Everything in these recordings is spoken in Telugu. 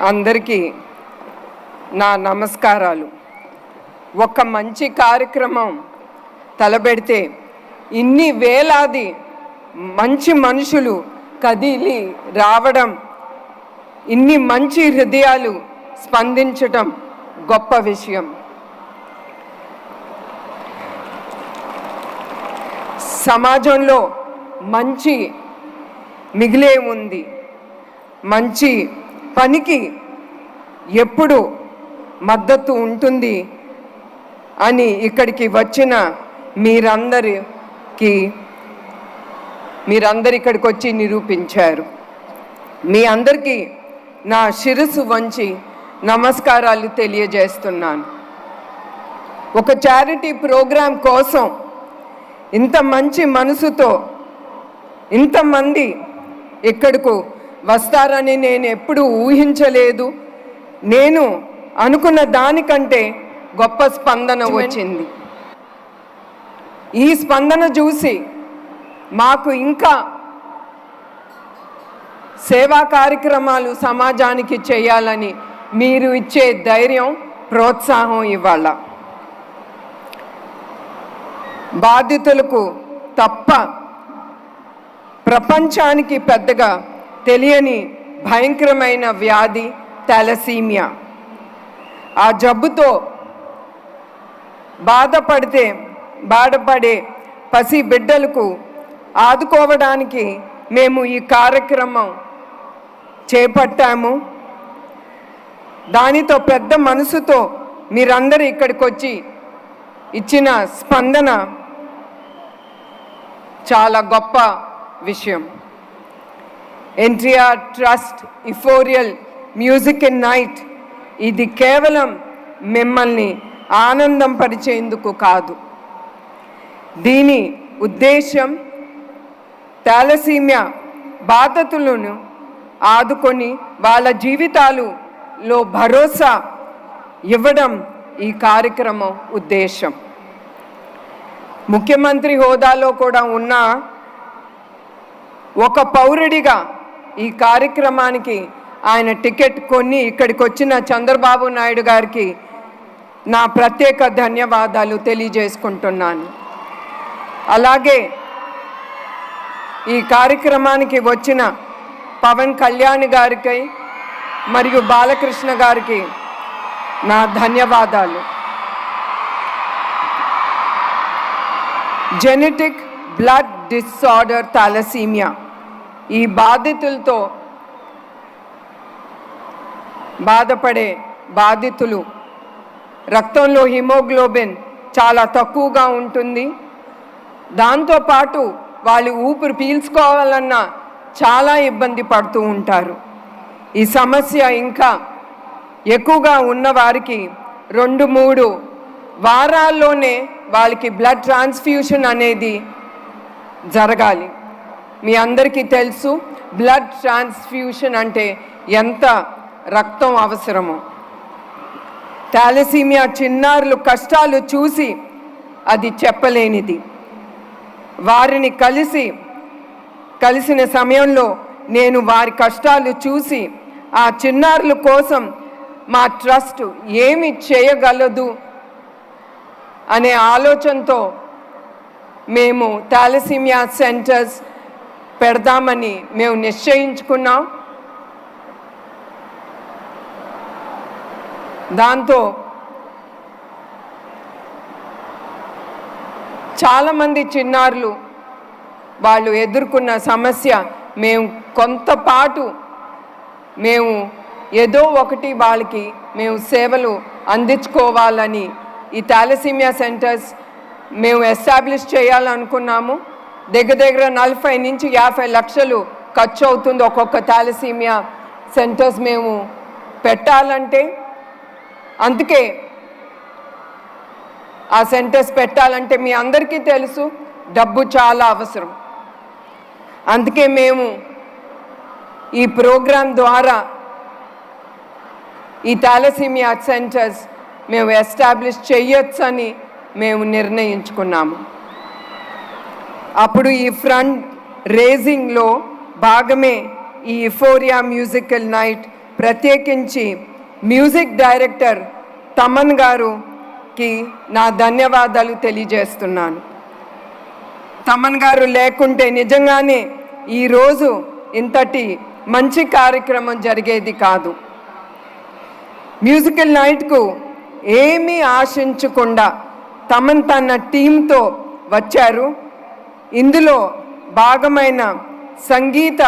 అందరికీ నా నమస్కారాలు. ఒక మంచి కార్యక్రమం తలబెడితే ఇన్ని వేలాది మంచి మనుషులు కదిలి రావడం, ఇన్ని మంచి హృదయాలు స్పందించటం గొప్ప విషయం. సమాజంలో మంచి మిగిలే ఉంది. మంచి పనికి ఎప్పుడు మద్దతు ఉంటుంది అని ఇక్కడికి వచ్చిన మీరందరూ ఇక్కడికి వచ్చి నిరూపించారు. మీ అందరికీ నా శిరస్సు వంచి నమస్కారాలు తెలియజేస్తున్నాను. ఒక చారిటీ ప్రోగ్రాం కోసం ఇంత మంచి మనసుతో ఇంతమంది ఇక్కడకు వస్తారని నేను ఎప్పుడూ ఊహించలేదు. నేను అనుకున్న దానికంటే గొప్ప స్పందన వచ్చింది. ఈ స్పందన చూసి మాకు ఇంకా సేవా కార్యక్రమాలు సమాజానికి చేయాలని మీరు ఇచ్చే ధైర్యం, ప్రోత్సాహం ఇవ్వాల. బాధితులకు తప్ప ప్రపంచానికి పెద్దగా తెలియని భయంకరమైన వ్యాధి థాలసీమియా. ఆ జబ్బుతో బాధపడే పసి బిడ్డలకు ఆదుకోవడానికి మేము ఈ కార్యక్రమం చేపట్టాము. దానితో పెద్ద మనసుతో మీరందరూ ఇక్కడికి వచ్చి ఇచ్చిన స్పందన చాలా గొప్ప విషయం. NTR trust euphoria music and night ఇది కేవలం మిమ్మల్ని ఆనందం పరిచేందుకు కాదు. దీని ఉద్దేశం థాలసీమియా బాధితులను ఆదుకొని వాళ్ళ జీవితాలలో భరోసా ఇవ్వడం ఈ కార్యక్రమం ఉద్దేశం. ముఖ్యమంత్రి హోదాలో కూడా ఉన్న ఒక పౌరుడిగా ఈ కార్యక్రమానికి ఆయన టికెట్ కొని ఇక్కడికి వచ్చిన చంద్రబాబు నాయుడు గారికి నా ప్రత్యేక ధన్యవాదాలు తెలియజేసుకుంటున్నాను. అలాగే ఈ కార్యక్రమానికి వచ్చిన పవన్ కళ్యాణ్ గారికి మరియు బాలకృష్ణ గారికి నా ధన్యవాదాలు. జెనెటిక్ బ్లడ్ డిసార్డర్ థాలసీమియా ఈ బాధితులతో బాధపడే బాధితులు రక్తంలో హిమోగ్లోబిన్ చాలా తక్కువగా ఉంటుంది. దాంతోపాటు వాళ్ళు ఊపిరి పీల్చుకోవాలన్నా చాలా ఇబ్బంది పడుతూ ఉంటారు. ఈ సమస్య ఇంకా ఎక్కువగా ఉన్నవారికి 2-3 వారాల్లోనే వాళ్ళకి బ్లడ్ ట్రాన్స్ఫ్యూషన్ అనేది జరగాలి. మీ అందరికీ తెలుసు బ్లడ్ ట్రాన్స్ఫ్యూషన్ అంటే ఎంత రక్తం అవసరమో. థాలసీమియా చిన్నారులు కష్టాలు చూసి అది చెప్పలేనిది. వారిని కలిసిన సమయంలో నేను వారి కష్టాలు చూసి ఆ చిన్నారుల కోసం మా ట్రస్ట్ ఏమి చేయగలదు అనే ఆలోచనతో మేము థాలసీమియా సెంటర్స్ పెడదామని మేము నిశ్చయించుకున్నాం. దాంతో చాలామంది చిన్నారులు వాళ్ళు ఎదుర్కొన్న సమస్య మేము కొంతపాటు మేము ఏదో ఒకటి వాళ్ళకి మేము సేవలు అందించుకోవాలని ఈ థాలసీమియా సెంటర్స్ మేము ఎస్టాబ్లిష్ చేయాలనుకున్నాము. దగ్గర 40 నుంచి 50 లక్షలు ఖర్చు అవుతుంది ఒక్కొక్క థాలసీమియా సెంటర్స్ మేము పెట్టాలంటే. అందుకే ఆ సెంటర్స్ పెట్టాలంటే మీ అందరికీ తెలుసు డబ్బు చాలా అవసరం. అందుకే మేము ఈ ప్రోగ్రాం ద్వారా ఈ థాలసీమియా సెంటర్స్ మేము ఎస్టాబ్లిష్ చేయొచ్చని మేము నిర్ణయించుకున్నాము. అప్పుడు ఈ ఫండ్ రేజింగ్లో భాగమే ఈ ఇఫోరియా మ్యూజికల్ నైట్ ప్రత్యేకించి మ్యూజిక్ డైరెక్టర్ తమన్ గారుకి నా ధన్యవాదాలు తెలియజేస్తున్నాను. తమన్ గారు లేకుంటే నిజంగానే ఈరోజు ఇంతటి మంచి కార్యక్రమం జరిగేది కాదు. మ్యూజికల్ నైట్కు ఏమీ ఆశించకుండా తమన్ తన టీంతో వచ్చారు. ఇందులో భాగమైన సంగీత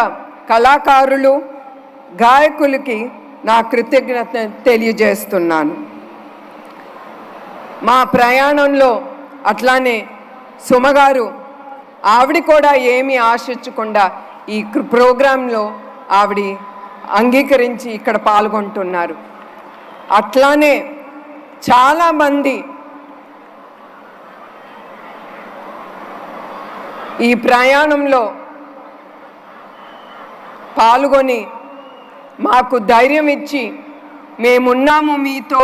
కళాకారులు, గాయకులకి నా కృతజ్ఞత తెలియజేస్తున్నాను. మా ప్రయాణంలో అట్లానే సుమగారు ఆవిడ కూడా ఏమీ ఆశించకుండా ఈ ప్రోగ్రాంలో ఆవిడ అంగీకరించి ఇక్కడ పాల్గొంటున్నారు. అట్లానే చాలామంది ఈ ప్రయాణంలో పాల్గొని మాకు ధైర్యం ఇచ్చి మేమున్నాము మీతో